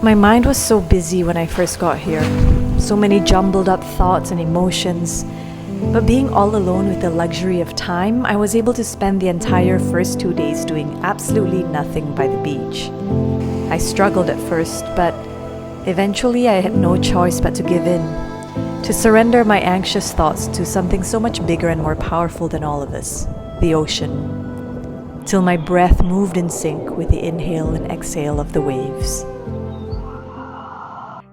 My mind was so busy when I first got here. So many jumbled up thoughts and emotions. But being all alone with the luxury of time, I was able to spend the entire first 2 days doing absolutely nothing by the beach. I struggled at first, but eventually I had no choice but to give in, to surrender my anxious thoughts to something so much bigger and more powerful than all of us, the ocean, till my breath moved in sync with the inhale and exhale of the waves.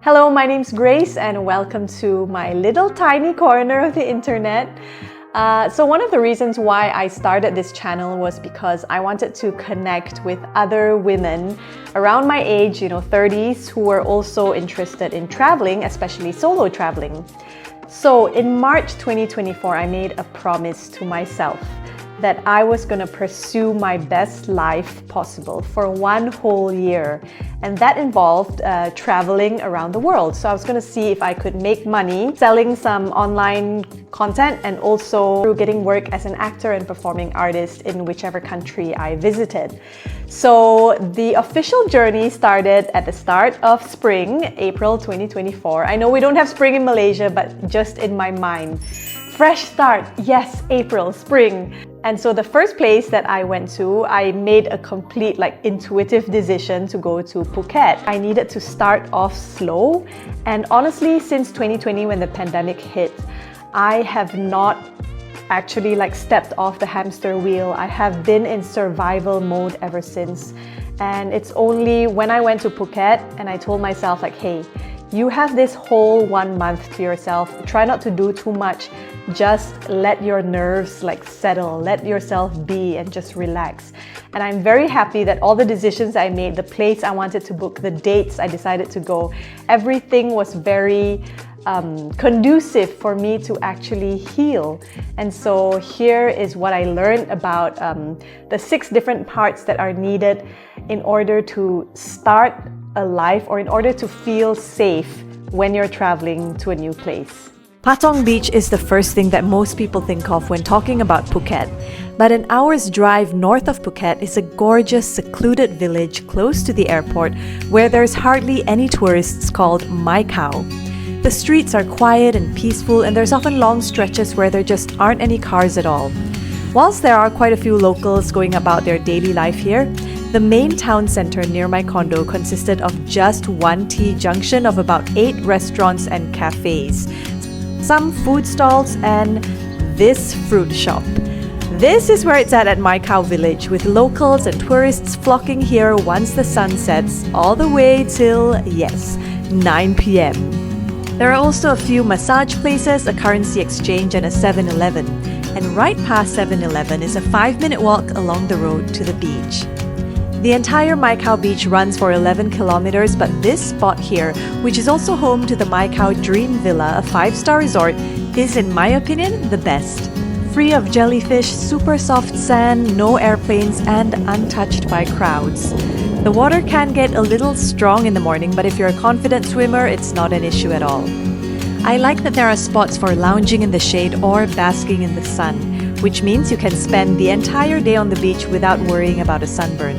Hello, my name's Grace and welcome to my little tiny corner of the internet. So one of the reasons why I started this channel was because I wanted to connect with other women around my age, 30s, who were also interested in traveling, especially solo traveling. So in March 2024, I made a promise to myself that I was going to pursue my best life possible for 1 whole year. And that involved traveling around the world. So I was going to see if I could make money selling some online content and also through getting work as an actor and performing artist in whichever country I visited. So the official journey started at the start of spring, April 2024. I know we don't have spring in Malaysia, but just in my mind. Fresh start, yes, April, spring. And so the first place that I went to, I made a complete intuitive decision to go to Phuket. I needed to start off slow. And honestly, since 2020 when the pandemic hit, I have not actually stepped off the hamster wheel. I have been in survival mode ever since. And it's only when I went to Phuket and I told myself hey, you have this whole 1 month to yourself. Try not to do too much. Just let your nerves settle, let yourself be and just relax. And I'm very happy that all the decisions I made, the place I wanted to book, the dates I decided to go, everything was very conducive for me to actually heal. And so here is what I learned about the 6 different parts that are needed in order to start a life or in order to feel safe when you're traveling to a new place. Patong Beach is the first thing that most people think of when talking about Phuket. But an hour's drive north of Phuket is a gorgeous, secluded village close to the airport where there's hardly any tourists called Mai Khao. The streets are quiet and peaceful, and there's often long stretches where there just aren't any cars at all. Whilst there are quite a few locals going about their daily life here, the main town center near my condo consisted of just one T junction of about 8 restaurants and cafes, some food stalls, and this fruit shop. This is where it's at Mai Khao village, with locals and tourists flocking here once the sun sets, all the way till, yes, 9 p.m. There are also a few massage places, a currency exchange, and a 7-Eleven. And right past 7-Eleven is a 5-minute walk along the road to the beach. The entire Mai Khao beach runs for 11 kilometers, but this spot here, which is also home to the Mai Khao Dream Villa, a 5-star resort, is in my opinion the best. Free of jellyfish, super soft sand, no airplanes, and untouched by crowds. The water can get a little strong in the morning, but if you're a confident swimmer, it's not an issue at all. I like that there are spots for lounging in the shade or basking in the sun, which means you can spend the entire day on the beach without worrying about a sunburn.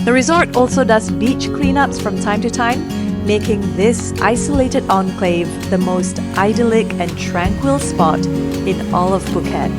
The resort also does beach cleanups from time to time, making this isolated enclave the most idyllic and tranquil spot in all of Phuket.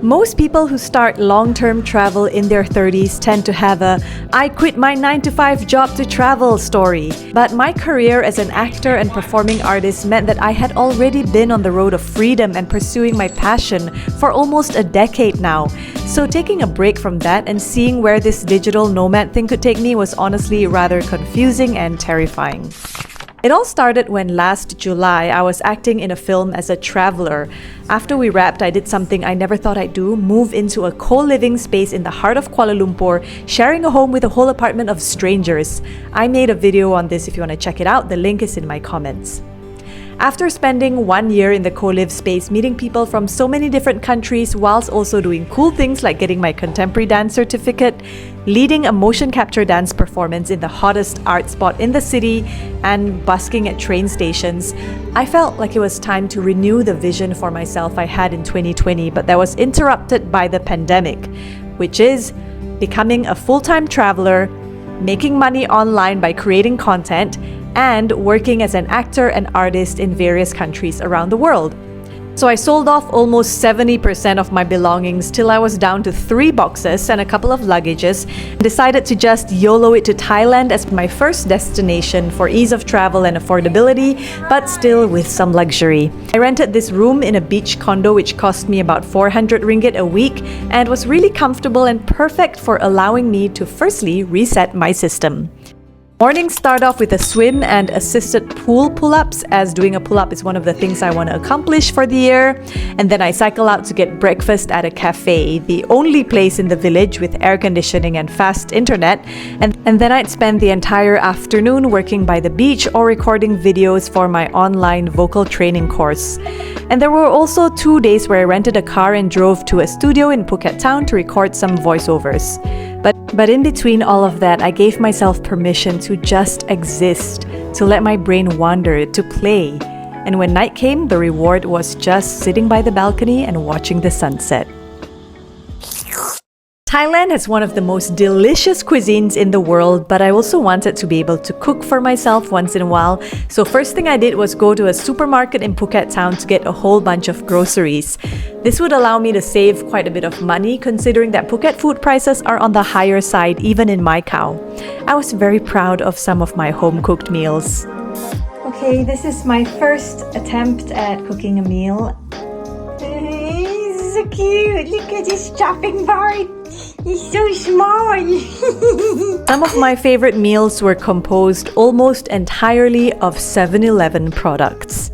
Most people who start long-term travel in their 30s tend to have a "I quit my 9-to-5 job to travel" story. But my career as an actor and performing artist meant that I had already been on the road of freedom and pursuing my passion for almost a decade now. So taking a break from that and seeing where this digital nomad thing could take me was honestly rather confusing and terrifying. It all started when last July I was acting in a film as a traveler. After we wrapped, I did something I never thought I'd do, move into a co-living space in the heart of Kuala Lumpur, sharing a home with a whole apartment of strangers. I made a video on this if you want to check it out, the link is in my comments. After spending 1 year in the co-live space, meeting people from so many different countries, whilst also doing cool things like getting my contemporary dance certificate, leading a motion capture dance performance in the hottest art spot in the city, and busking at train stations, I felt like it was time to renew the vision for myself I had in 2020, but that was interrupted by the pandemic, which is becoming a full-time traveler, making money online by creating content, and working as an actor and artist in various countries around the world. So I sold off almost 70% of my belongings till I was down to 3 boxes and a couple of luggages, and decided to just YOLO it to Thailand as my first destination for ease of travel and affordability, but still with some luxury. I rented this room in a beach condo which cost me about 400 ringgit a week and was really comfortable and perfect for allowing me to firstly reset my system. Mornings start off with a swim and assisted pool pull-ups, as doing a pull-up is one of the things I want to accomplish for the year. And then I cycle out to get breakfast at a cafe, the only place in the village with air conditioning and fast internet. And then I'd spend the entire afternoon working by the beach or recording videos for my online vocal training course. And there were also 2 days where I rented a car and drove to a studio in Phuket town to record some voiceovers. But in between all of that, I gave myself permission to just exist, to let my brain wander, to play. And when night came, the reward was just sitting by the balcony and watching the sunset. Thailand has one of the most delicious cuisines in the world, but I also wanted to be able to cook for myself once in a while. So first thing I did was go to a supermarket in Phuket town to get a whole bunch of groceries. This would allow me to save quite a bit of money, considering that Phuket food prices are on the higher side even in Mai Khao. I was very proud of some of my home-cooked meals. Okay, this is my first attempt at cooking a meal. He's so cute! Look at this chopping board! He's so small! Some of my favorite meals were composed almost entirely of 7-Eleven products.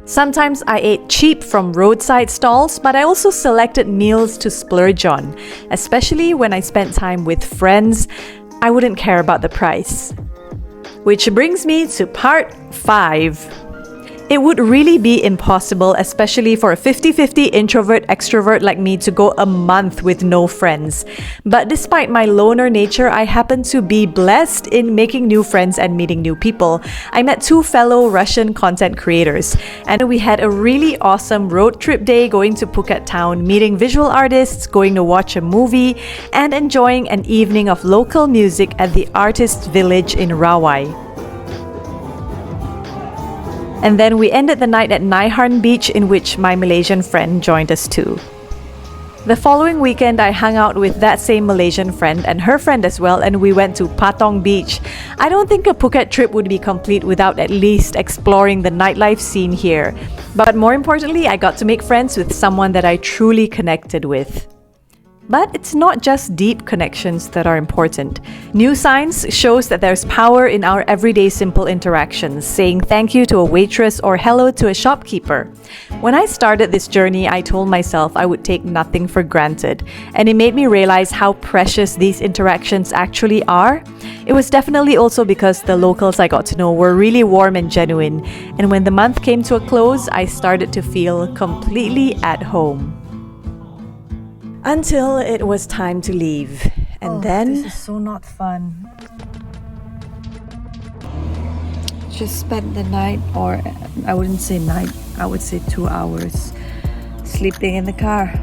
Sometimes I ate cheap from roadside stalls, but I also selected meals to splurge on, especially when I spent time with friends. I wouldn't care about the price. Which brings me to part 5. It would really be impossible, especially for a 50-50 introvert-extrovert like me, to go a month with no friends. But despite my loner nature, I happen to be blessed in making new friends and meeting new people. I met 2 fellow Russian content creators, and we had a really awesome road trip day going to Phuket town, meeting visual artists, going to watch a movie, and enjoying an evening of local music at the Artists Village in Rawai. And then we ended the night at Nai Harn Beach, in which my Malaysian friend joined us too. The following weekend, I hung out with that same Malaysian friend and her friend as well, and we went to Patong Beach. I don't think a Phuket trip would be complete without at least exploring the nightlife scene here. But more importantly, I got to make friends with someone that I truly connected with. But it's not just deep connections that are important. New science shows that there's power in our everyday simple interactions, saying thank you to a waitress or hello to a shopkeeper. When I started this journey, I told myself I would take nothing for granted, and it made me realize how precious these interactions actually are. It was definitely also because the locals I got to know were really warm and genuine, and when the month came to a close, I started to feel completely at home. Until it was time to leave. And then... This is so not fun. Just spent the night, or I wouldn't say night, I would say 2 hours sleeping in the car.